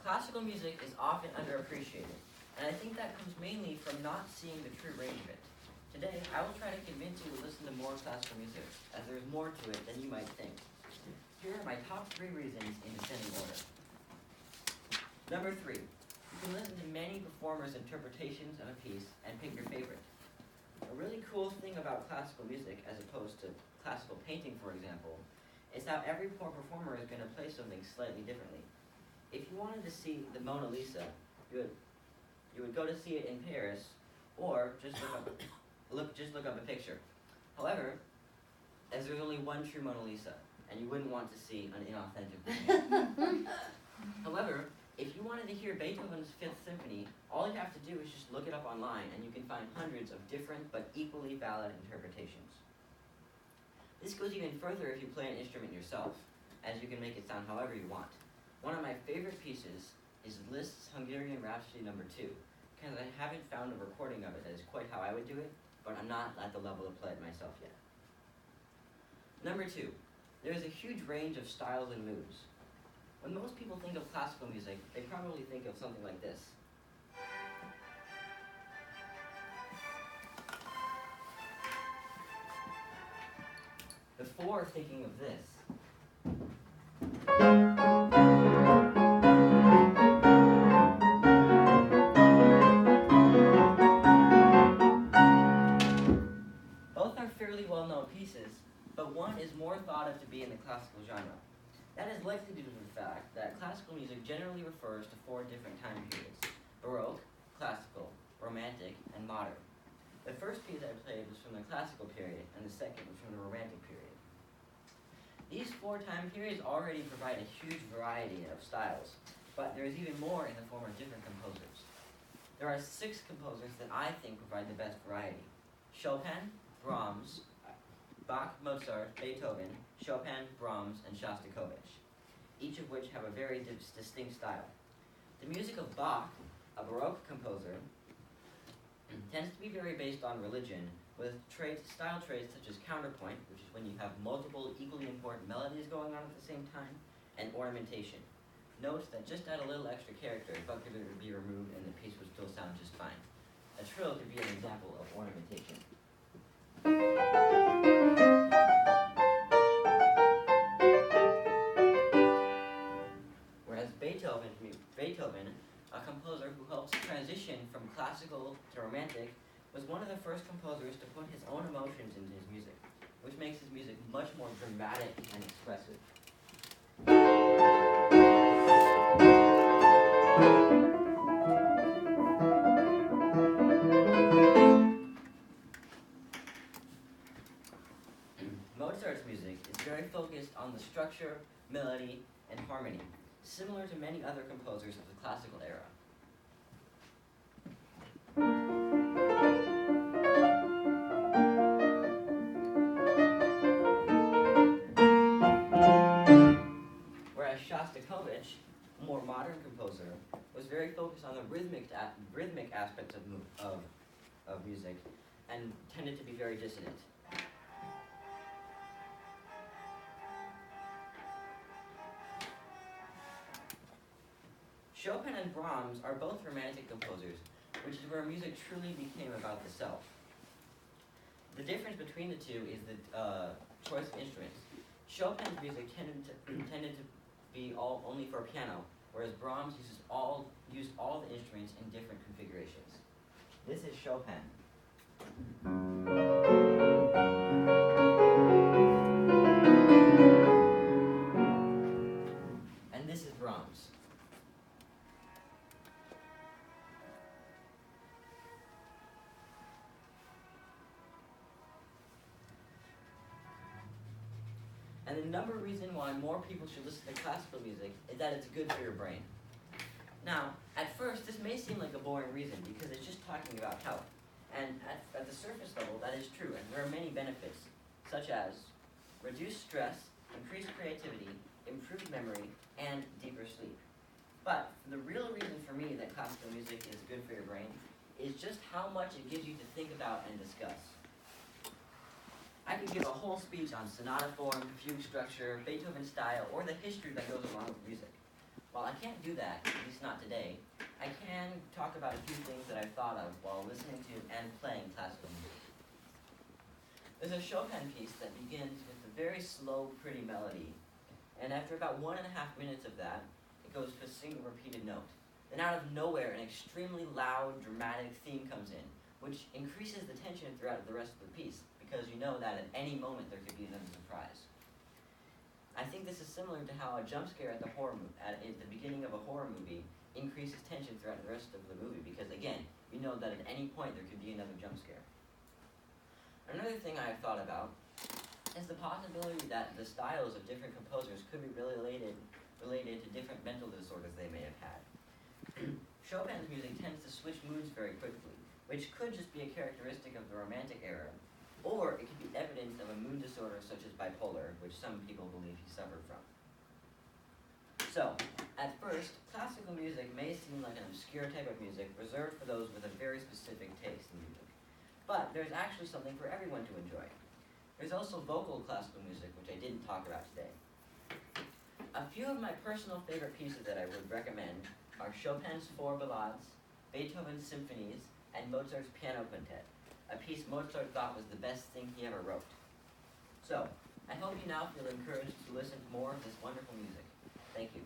Classical music is often underappreciated, and I think that comes mainly from not seeing the true range of it. Today, I will try to convince you to listen to more classical music, as there is more to it than you might think. Here are my top 3 reasons in descending order. Number 3, you can listen to many performers' interpretations of a piece and pick your favorite. A really cool thing about classical music, as opposed to classical painting, for example, is how every performer is going to play something slightly differently. If you wanted to see the Mona Lisa, you would go to see it in Paris, or just look up a picture. However, as there's only one true Mona Lisa, and you wouldn't want to see an inauthentic one. However, if you wanted to hear Beethoven's Fifth Symphony, all you have to do is just look it up online, and you can find hundreds of different but equally valid interpretations. This goes even further if you play an instrument yourself, as you can make it sound however you want. One of my favorite pieces is Liszt's Hungarian Rhapsody No. 2, because I haven't found a recording of it that is quite how I would do it, but I'm not at the level to play it myself yet. Number 2, there is a huge range of styles and moods. When most people think of classical music, they probably think of something like this. Before thinking of this, both are fairly well-known pieces, but one is more thought of to be in the classical genre. That is likely due to the fact that classical music generally refers to 4 different time periods: Baroque, Classical, Romantic, and Modern. The first piece I played was from the Classical period, and the second was from the Romantic period. These 4 time periods already provide a huge variety of styles, but there is even more in the form of different composers. There are 6 composers that I think provide the best variety: Chopin, Brahms, Bach, Mozart, Beethoven, Chopin, Brahms, and Shostakovich, each of which have a very distinct style. The music of Bach, a Baroque composer, tends to be very based on religion, with style traits such as counterpoint, which is when you have multiple equally important melodies going on at the same time, and ornamentation. Note that just add a little extra character, but could be removed and the piece would still sound just fine. A trill could be an example of ornamentation. Whereas Beethoven, a composer who helps transition from classical to romantic, was one of the first composers to put his own emotions into his music, which makes his music much more dramatic and expressive. Mozart's music is very focused on the structure, melody, and harmony, similar to many other composers of the classical era. Whereas Shostakovich, a more modern composer, was very focused on the rhythmic aspects of music and tended to be very dissonant. Chopin and Brahms are both romantic composers, which is where music truly became about the self. The difference between the two is the choice of instruments. Chopin's music tended to be only for piano, whereas Brahms used all the instruments in different configurations. This is Chopin. And this is Brahms. And the number reason why more people should listen to classical music is that it's good for your brain. Now, at first, this may seem like a boring reason because it's just talking about health. And at the surface level, that is true, and there are many benefits, such as reduced stress, increased creativity, improved memory, and deeper sleep. But the real reason for me that classical music is good for your brain is just how much it gives you to think about and discuss. I could give a whole speech on sonata form, fugue structure, Beethoven style, or the history that goes along with music. While I can't do that, at least not today, I can talk about a few things that I've thought of while listening to and playing classical music. There's a Chopin piece that begins with a very slow, pretty melody, and after about 1.5 minutes of that, it goes to a single repeated note. Then out of nowhere, an extremely loud, dramatic theme comes in, which increases the tension throughout the rest of the piece, because you know that at any moment there could be another surprise. I think this is similar to how a jump scare at the beginning of a horror movie increases tension throughout the rest of the movie, because again, you know that at any point there could be another jump scare. Another thing I've thought about is the possibility that the styles of different composers could be related to different mental disorders they may have had. Chopin's music tends to switch moods very quickly, which could just be a characteristic of the Romantic era, or it could be evidence of a mood disorder such as bipolar, which some people believe he suffered from. So, at first, classical music may seem like an obscure type of music reserved for those with a very specific taste in music. But there's actually something for everyone to enjoy. There's also vocal classical music, which I didn't talk about today. A few of my personal favorite pieces that I would recommend are Chopin's 4 ballades, Beethoven's symphonies, and Mozart's piano quintet, a piece Mozart thought was the best thing he ever wrote. So, I hope you now feel encouraged to listen to more of this wonderful music. Thank you.